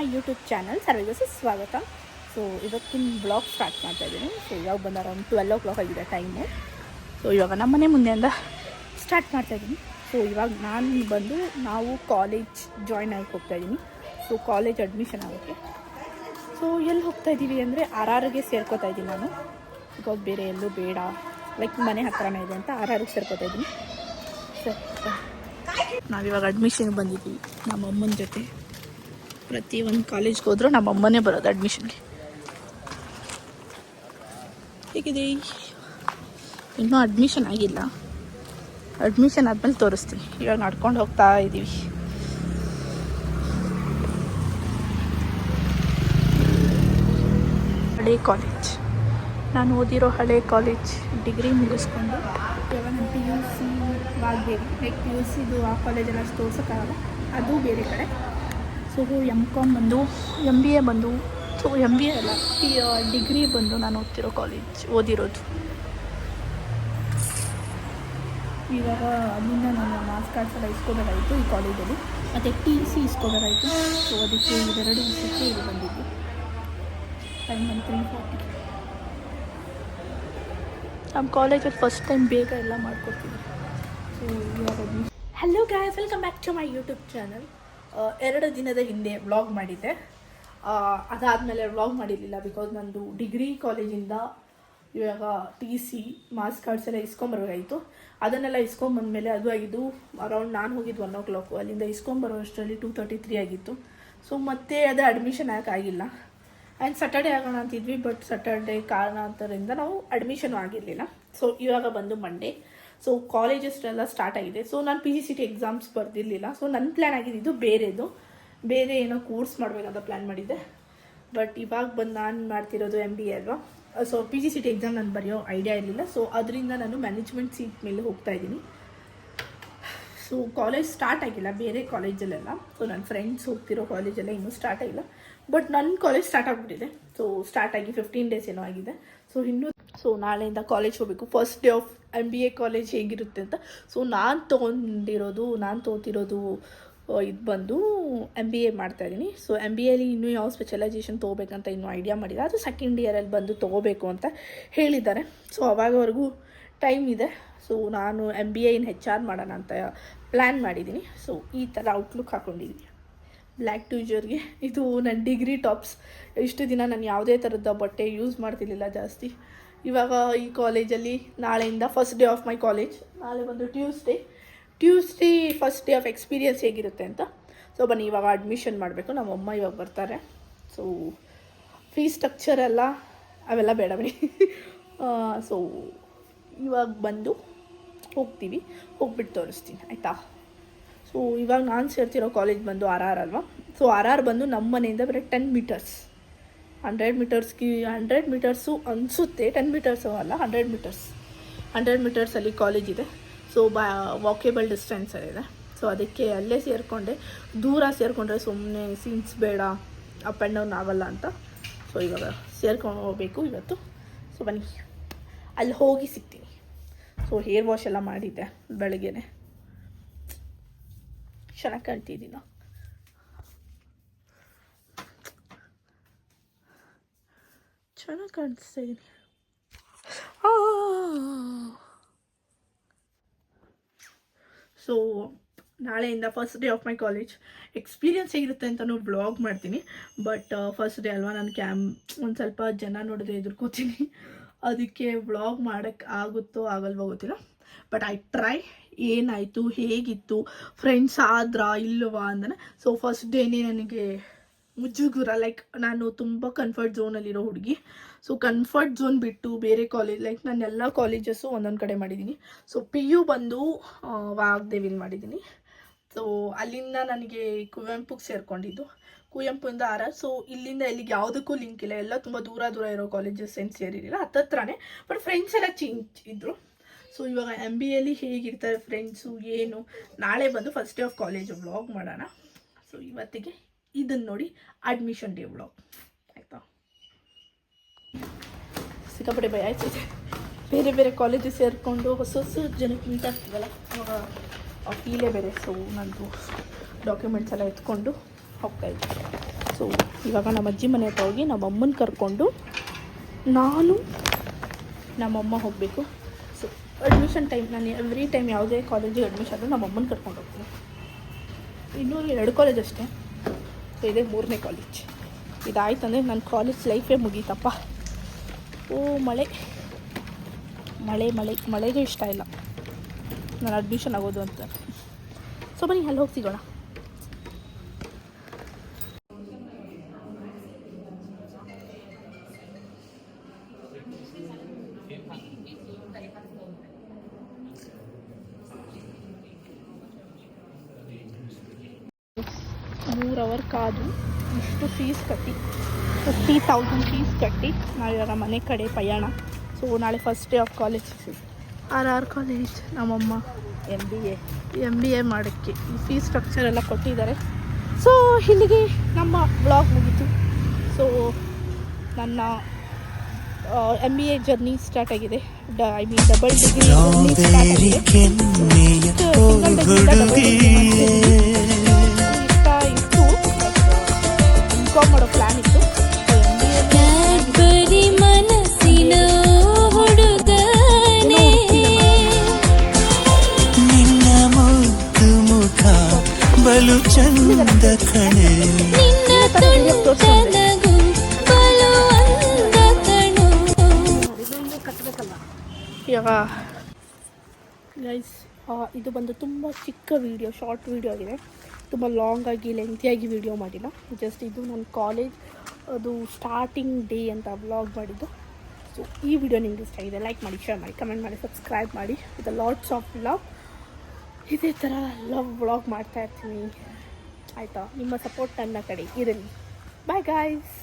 ಮೈ YouTube channel ಸರ್ವಿಗೂ ಸ್ವಾಗತ. So ಇವತ್ತಿನ blog start ಮಾಡ್ತಾ ಇದ್ದೀನಿ. ಸೊ ಇವಾಗ ಬಂದು ಅರೌಂಡ್ 12 ಆಗಿದೆ ಟೈಮು. ಸೊ ಇವಾಗ ನಮ್ಮ ಮನೆ ಮುಂದೆಯಿಂದ ಸ್ಟಾರ್ಟ್ ಮಾಡ್ತಾಯಿದ್ದೀನಿ. ಸೊ ಇವಾಗ ನಾವು ಕಾಲೇಜ್ ಜಾಯ್ನ್ ಆಗಿ ಹೋಗ್ತಾಯಿದ್ದೀನಿ. ಸೊ ಕಾಲೇಜ್ ಅಡ್ಮಿಷನ್ ಆಗೋಕ್ಕೆ. ಸೊ ಎಲ್ಲಿ ಹೋಗ್ತಾಯಿದ್ದೀವಿ ಅಂದರೆ RRಗೆ ಸೇರ್ಕೋತಾ ಇದ್ದೀನಿ ನಾನು. ಬಿಕಾಸ್ ಬೇರೆ ಎಲ್ಲೂ ಬೇಡ, ಲೈಕ್ ಮನೆ ಹತ್ರನೇ ಇದೆ ಅಂತ RRಗೆ ಸೇರ್ಕೋತಾ ಇದ್ದೀನಿ. ಸರ್ ನಾವಿವಾಗ ಅಡ್ಮಿಷನ್ಗೆ ಬಂದಿದ್ದೀವಿ ನಮ್ಮ ಅಮ್ಮನ ಜೊತೆ. ಪ್ರತಿ ಒಂದು ಕಾಲೇಜ್ಗೆ ಹೋದರೂ ನಮ್ಮ ಅಮ್ಮನೇ ಬರೋದು ಅಡ್ಮಿಷನ್ಗೆ. ಹೇಗಿದೆ? ಇನ್ನೂ ಅಡ್ಮಿಷನ್ ಆಗಿಲ್ಲ. ಅಡ್ಮಿಷನ್ ಆದಮೇಲೆ ತೋರಿಸ್ತೀನಿ. ಇವಾಗ ನಡ್ಕೊಂಡು ಹೋಗ್ತಾ ಇದ್ದೀವಿ. ಹಳೆ ಕಾಲೇಜ್, ನಾನು ಓದಿರೋ ಹಳೆ ಕಾಲೇಜ್. ಡಿಗ್ರಿ ಮುಗಿಸ್ಕೊಂಡು ಇವಾಗ ನಾನು PUC ವಾಗ್ದೇವಿ, ಲೈಕ್ PUCದು ಆ ಕಾಲೇಜೆಲ್ಲ ಅಷ್ಟು ತೋರ್ಸೋಕ್ಕಾಗಲ್ಲ, ಅದು ಬೇರೆ ಕಡೆ. ಸೊ MCOM ಬಂದು MBA ಬಂದು, ಸೊ MBA ಅಲ್ಲ, ಡಿಗ್ರಿ ಬಂದು ನಾನು ಓದಿರೋದು. ಇವಾಗ ಅಲ್ಲಿಂದ ನಾನು ಮಾರ್ಕ್ಸ್ ಕಾರ್ಡ್ಸ್ ಎಲ್ಲ ಇಸ್ಕೋಬೇಕಾಯಿತು ಈ ಕಾಲೇಜಲ್ಲಿ, ಮತ್ತು TC ಇಸ್ಕೋಬೇಕಾಯಿತು. ಸೊ ಅದಕ್ಕೆ ಇವೆರಡು ವಿಷಯಕ್ಕೆ ಇದು ಬಂದಿದ್ದು. ಟೈಮ್ 3:40. ನಮ್ಮ ಕಾಲೇಜಲ್ಲಿ ಫಸ್ಟ್ ಟೈಮ್ ಬೇಗ ಎಲ್ಲ ಮಾಡ್ಕೊಡ್ತೀವಿ. ಸೊ ಇವಾಗ hello guys, welcome back to my YouTube channel. 2 ದಿನದ ಹಿಂದೆ ವ್ಲಾಗ್ ಮಾಡಿದ್ದೆ. ಅದಾದಮೇಲೆ ವ್ಲಾಗ್ ಮಾಡಿರಲಿಲ್ಲ ಬಿಕಾಸ್ ನಂದು ಡಿಗ್ರಿ ಕಾಲೇಜಿಂದ ಇವಾಗ TC ಮಾರ್ಕ್ಸ್ ಕಾರ್ಡ್ಸ್ ಎಲ್ಲ ಇಸ್ಕೊಂಬರೋಗಾಯಿತು. ಅದನ್ನೆಲ್ಲ ಇಸ್ಕೊಂಬಂದಮೇಲೆ ಅದು ಆಗಿದ್ದು ಅರೌಂಡ್, ನಾನು ಹೋಗಿದ್ದು 1 o'clock, ಅಲ್ಲಿಂದ ಇಸ್ಕೊಂಬರೋ ಅಷ್ಟರಲ್ಲಿ 2:33 ಆಗಿತ್ತು. ಸೊ ಮತ್ತೆ ಅದೇ ಅಡ್ಮಿಷನ್ ಆಗಿಲ್ಲ. ಆ್ಯಂಡ್ ಸಟರ್ಡೇ ಆಗೋಣ ಅಂತಿದ್ವಿ, ಬಟ್ ಸಟರ್ಡೇ ಕಾರಣಾಂತರದಿಂದ ನಾವು ಅಡ್ಮಿಷನ್ ಆಗಿರಲಿಲ್ಲ. ಸೊ ಇವಾಗ ಬಂದು ಮಂಡೇ. ಸೊ ಕಾಲೇಜಸ್ ಎಲ್ಲ ಸ್ಟಾರ್ಟ್ ಆಗಿದೆ. ಸೊ ನಾನು PGCET ಎಕ್ಸಾಮ್ಸ್ ಬರ್ದಿರಲಿಲ್ಲ. ಸೊ ನನ್ನ ಪ್ಲ್ಯಾನ್ ಆಗಿದ್ದು ಬೇರೆ ಏನೋ ಕೋರ್ಸ್ ಮಾಡಬೇಕಂತ ಪ್ಲ್ಯಾನ್ ಮಾಡಿದ್ದೆ. ಬಟ್ ಇವಾಗ ಬಂದು ನಾನು ಮಾಡ್ತಿರೋದು MBA ಅಲ್ವಾ. ಸೊ PGCET ಎಕ್ಸಾಮ್ ನಾನು ಬರೆಯೋ ಐಡಿಯಾ ಇರಲಿಲ್ಲ. ಸೊ ಅದರಿಂದ ನಾನು ಮ್ಯಾನೇಜ್ಮೆಂಟ್ ಸೀಟ್ ಮೇಲೆ ಹೋಗ್ತಾ ಇದ್ದೀನಿ. ಸೊ ಕಾಲೇಜ್ ಸ್ಟಾರ್ಟ್ ಆಗಿಲ್ಲ ಬೇರೆ ಕಾಲೇಜಲ್ಲೆಲ್ಲ. ಸೊ ನನ್ನ ಫ್ರೆಂಡ್ಸ್ ಹೋಗ್ತಿರೋ ಕಾಲೇಜೆಲ್ಲ ಇನ್ನೂ ಸ್ಟಾರ್ಟ್ ಆಗಿಲ್ಲ, ಬಟ್ ನನ್ನ ಕಾಲೇಜ್ ಸ್ಟಾರ್ಟ್ ಆಗಿಬಿಟ್ಟಿದೆ. ಸೊ ಸ್ಟಾರ್ಟ್ ಆಗಿ 15 days ಏನೋ ಆಗಿದೆ. ಸೊ ನಾಳೆಯಿಂದ ಕಾಲೇಜ್ ಹೋಗಬೇಕು. First day of MBA college ಹೇಗಿರುತ್ತೆ ಅಂತ. ಸೊ ನಾನು ತೊಗೊತಿರೋದು ಇದು ಬಂದು MBA ಮಾಡ್ತಾಯಿದ್ದೀನಿ. ಸೊ MBAಲಿ ಇನ್ನೂ ಯಾವ ಸ್ಪೆಷಲೈಸೇಷನ್ ತೊಗೋಬೇಕಂತ ಇನ್ನೂ ಐಡಿಯಾ ಮಾಡಿಲ್ಲ. ಅದು ಸೆಕೆಂಡ್ ಇಯರಲ್ಲಿ ಬಂದು ತೊಗೋಬೇಕು ಅಂತ ಹೇಳಿದ್ದಾರೆ. ಸೊ ಅವಾಗವರೆಗೂ ಟೈಮ್ ಇದೆ. ಸೊ ನಾನು MBA ಇನ್ HR ಮಾಡೋಣ ಅಂತ ಪ್ಲ್ಯಾನ್ ಮಾಡಿದ್ದೀನಿ. ಸೊ ಈ ಥರ ಔಟ್ಲುಕ್ ಹಾಕ್ಕೊಂಡಿದ್ದೀನಿ. ಬ್ಲ್ಯಾಕ್ ಟ್ಯೂಜರ್ಗೆ ಇದು ನನ್ನ ಡಿಗ್ರಿ ಟಾಪ್ಸ್. ಇಷ್ಟು ದಿನ ನಾನು ಯಾವುದೇ ಥರದ ಬಟ್ಟೆ ಯೂಸ್ ಮಾಡ್ತಿರ್ಲಿಲ್ಲ ಜಾಸ್ತಿ. ಇವಾಗ ಈ ಕಾಲೇಜಲ್ಲಿ ನಾಳೆಯಿಂದ first day of my college. ನಾಳೆ ಬಂದು Tuesday first day of experience ಹೇಗಿರುತ್ತೆ ಅಂತ. ಸೊ ಬನ್ನಿ ಇವಾಗ ಅಡ್ಮಿಷನ್ ಮಾಡಬೇಕು. ನಮ್ಮಮ್ಮ ಇವಾಗ ಬರ್ತಾರೆ. ಸೊ ಫೀ ಸ್ಟ್ರಕ್ಚರ್ ಎಲ್ಲ ಅವೆಲ್ಲ ಬೇಡ ಬನ್ನಿ. ಸೊ ಇವಾಗ ಬಂದು ಹೋಗ್ಬಿಟ್ಟು ತೋರಿಸ್ತೀನಿ, ಆಯಿತಾ. ಸೊ ಇವಾಗ ನಾನು ಸೇರ್ತಿರೋ ಕಾಲೇಜ್ ಬಂದು RR ಅಲ್ವಾ. ಸೊ RR ಬಂದು ನಮ್ಮ ಮನೆಯಿಂದ ಬರೀ 10 ಮೀಟರ್ಸ್, 100 ಮೀಟರ್ಸು ಅನಿಸುತ್ತೆ. 10 ಮೀಟರ್ಸು ಅಲ್ಲ, 100 ಮೀಟರ್ಸಲ್ಲಿ ಕಾಲೇಜ್ ಇದೆ. ಸೊ ವಾಕೇಬಲ್ ಡಿಸ್ಟೆನ್ಸ್ ಇದೆ. ಸೊ ಅದಕ್ಕೆ ಅಲ್ಲೇ ದೂರ ಸೇರಿಕೊಂಡ್ರೆ ಸುಮ್ಮನೆ ಸೀನ್ಸ್ ಬೇಡ, ಅಪ್ ಆ್ಯಂಡ್ ಡೌನ್ ಆಗಲ್ಲ ಅಂತ. ಸೊ ಇವಾಗ ಸೇರ್ಕೊಂಡು ಹೋಗಬೇಕು ಇವತ್ತು. ಸೊ ಬನ್ನಿ ಅಲ್ಲಿ ಹೋಗಿ ಸಿಗ್ತೀನಿ. ಸೊ ಹೇರ್ ವಾಶ್ ಎಲ್ಲ ಮಾಡಿದ್ದೆ ಬೆಳಗ್ಗೆನೆ. ಚೆನ್ನಾಗಿ ಕಾಣ್ತಿದ್ದೀನ. ಚೆನ್ನಾಗಿ ಕಾಣಿಸ್ತಾ ಇದ್ದೀನಿ. ಸೊ ನಾಳೆಯಿಂದ first day of my college. Experience ಹೇಗಿರುತ್ತೆ ಅಂತಲೂ ಬ್ಲಾಗ್ ಮಾಡ್ತೀನಿ. ಬಟ್ ಫಸ್ಟ್ ಡೇ ಅಲ್ವಾ, ನಾನು ಒಂದು ಸ್ವಲ್ಪ ಜನ ನೋಡಿದ್ರೆ ಎದುರ್ಕೋತೀನಿ. ಅದಕ್ಕೆ ವ್ಲಾಗ್ ಮಾಡೋಕ್ಕೆ ಆಗುತ್ತೋ ಆಗಲ್ವೋ ಗೊತ್ತಿಲ್ಲ. But I try. ಏನಾಯಿತು, ಹೇಗಿತ್ತು, ಫ್ರೆಂಡ್ಸ್ ಆದ್ರಾ ಇಲ್ಲವಾ ಅಂತಾನೆ. ಸೊ ಫಸ್ಟ್ ಡೇನೇ ನನಗೆ ಮುಜುಗುರ. ಲೈಕ್ ನಾನು ತುಂಬ ಕಂಫರ್ಟ್ ಝೋನಲ್ಲಿರೋ ಹುಡುಗಿ. ಸೊ ಕಂಫರ್ಟ್ ಝೋನ್ ಬಿಟ್ಟು ಬೇರೆ ಕಾಲೇಜ್, ಲೈಕ್ ನಾನು ಎಲ್ಲ ಕಾಲೇಜಸ್ಸು ಒಂದೊಂದು ಕಡೆ ಮಾಡಿದ್ದೀನಿ. ಸೊ PU ಬಂದು ವಾಗ್ದೇವಿಲಿ ಮಾಡಿದ್ದೀನಿ. ಸೊ ಅಲ್ಲಿಂದ ನನಗೆ ಕುವೆಂಪುಗೆ ಸೇರಿಕೊಂಡಿದ್ದು. ಕುವೆಂಪುಯಿಂದ RR. ಸೊ ಇಲ್ಲಿಂದ ಇಲ್ಲಿಗೆ ಯಾವುದಕ್ಕೂ ಲಿಂಕ್ ಇಲ್ಲ, ಎಲ್ಲ ತುಂಬ ದೂರ ಇರೋ ಕಾಲೇಜಸ್ ಏನು ಸೇರಿರಲಿಲ್ಲ, ಹತ್ತತ್ರನೇ. ಬಟ್ ಫ್ರೆಂಡ್ಸ್ ಎಲ್ಲ ಚೇಂಜ್ ಇದ್ದರು. ಸೊ ಇವಾಗ MBAಲಿ ಹೇಗಿರ್ತಾರೆ ಫ್ರೆಂಡ್ಸು ಏನು, ನಾಳೆ ಬಂದು first day of college vlog ಮಾಡೋಣ. ಸೊ ಇವತ್ತಿಗೆ ಇದನ್ನು ನೋಡಿ ಅಡ್ಮಿಷನ್ ಡೇ ವ್ಲಾಗ್, ಆಯಿತಾ. ಸಿಕ್ಕಾಪಟ್ಟೆ ಭಯ ಆಯ್ತಿದೆ. ಬೇರೆ ಕಾಲೇಜಿಗೆ ಸೇರಿಕೊಂಡು ಹೊಸ ಜನಕ್ಕೆ ಮೀಟ್ ಆಗ್ತೀವಲ್ಲ, ಅವಾಗ ಫೀಲೇ ಬೇರೆ. ಸೊ ನಂದು ಡಾಕ್ಯುಮೆಂಟ್ಸ್ ಎಲ್ಲ ಎತ್ಕೊಂಡು ಹೋಗ್ತಾಯಿದ್ದೆ. ಸೊ ಇವಾಗ ನಮ್ಮ ಅಜ್ಜಿ ಮನೆ ಹತ್ರ ಹೋಗಿ ನಮ್ಮ ಅಮ್ಮನ ಕರ್ಕೊಂಡು ನಾನು ನಮ್ಮಮ್ಮ ಹೋಗಬೇಕು. ಸೊ ಅಡ್ಮಿಷನ್ ಟೈಮ್, ನಾನು ಎವ್ರಿ ಟೈಮ್ ಯಾವುದೇ ಕಾಲೇಜಿಗೆ ಅಡ್ಮಿಷನ್ ಆದರೂ ನಮ್ಮ ಅಮ್ಮನ ಕರ್ಕೊಂಡು ಹೋಗ್ತೀನಿ. ಇನ್ನೂ 2 ಕಾಲೇಜ್ ಅಷ್ಟೇ. ಸೊ ಇದೇ 3ನೇ ಕಾಲೇಜ್. ಇದಾಯ್ತಂದರೆ ನನ್ನ ಕಾಲೇಜ್ ಲೈಫೇ ಮುಗೀತಪ್ಪ. ಓ ಮಳೆ ಮಳೆ ಮಳೆ ಮಳೆಗೆ ಇಷ್ಟ ಇಲ್ಲ ನಾನು ಅಡ್ಮಿಷನ್ ಆಗೋದು ಅಂತ. ಸೊ ಬನ್ನಿ ಅಲ್ಲಿ ಹೋಗಿ ಸಿಗೋಣ. ಮೂರು ಅವರ್ ಕಾದು ಇಷ್ಟು ಫೀಸ್ ಕಟ್ಟಿ 50,000 ಫೀಸ್ ಕಟ್ಟಿ ನಾವಿವಾಗ ಮನೆ ಕಡೆ ಪಯಣ. ಸೊ ನಾಳೆ first day of college. RR college. ನಮ್ಮಮ್ಮ MBA ಮಾಡೋಕ್ಕೆ ಈ ಫೀಸ್ ಸ್ಟ್ರಕ್ಚರ್ ಎಲ್ಲ ಕೊಟ್ಟಿದ್ದಾರೆ. ಸೊ ಇಲ್ಲಿಗೆ ನಮ್ಮ ಬ್ಲಾಗ್ ಮುಗೀತು. ಸೊ ನನ್ನ MBA ಜರ್ನಿ ಸ್ಟಾರ್ಟ್ ಆಗಿದೆ. ಡಬಲ್ ಡಿಗ್ರಿ ಇನ್ಫಾರ್ಮ್ ಮಾಡೋ ಪ್ಲ್ಯಾನ್ ಇತ್ತು. ಬಲು ಚಂದ ಕಣೆ ಗೈಸ್, ಇದು ಬಂದು ತುಂಬ ಚಿಕ್ಕ ವೀಡಿಯೋ, ಶಾರ್ಟ್ ವೀಡಿಯೋ ಆಗಿದೆ. ತುಂಬ ಲಾಂಗಾಗಿ ಲೆಂತಿಯಾಗಿ ವೀಡಿಯೋ ಮಾಡಿಲ್ಲ. ಜಸ್ಟ್ ಇದು ನನ್ನ ಕಾಲೇಜ್ ಅದು ಸ್ಟಾರ್ಟಿಂಗ್ ಡೇ ಅಂತ ವ್ಲಾಗ್ ಮಾಡಿದ್ದು. ಸೊ ಈ ವಿಡಿಯೋ ನಿಮ್ಗೆ ಇಷ್ಟ ಆಗಿದೆ, ಲೈಕ್ ಮಾಡಿ, ಶೇರ್ ಮಾಡಿ, ಕಮೆಂಟ್ ಮಾಡಿ, ಸಬ್ಸ್ಕ್ರೈಬ್ ಮಾಡಿ. With lots of love. ಇದೇ ಥರ ಲವ್ ವ್ಲಾಗ್ ಮಾಡ್ತಾಯಿರ್ತೀನಿ ಆಯಿತಾ. ನಿಮ್ಮ ಸಪೋರ್ಟ್ ನನ್ನ ಕಡೆ ಇರಲಿ. Bye guys.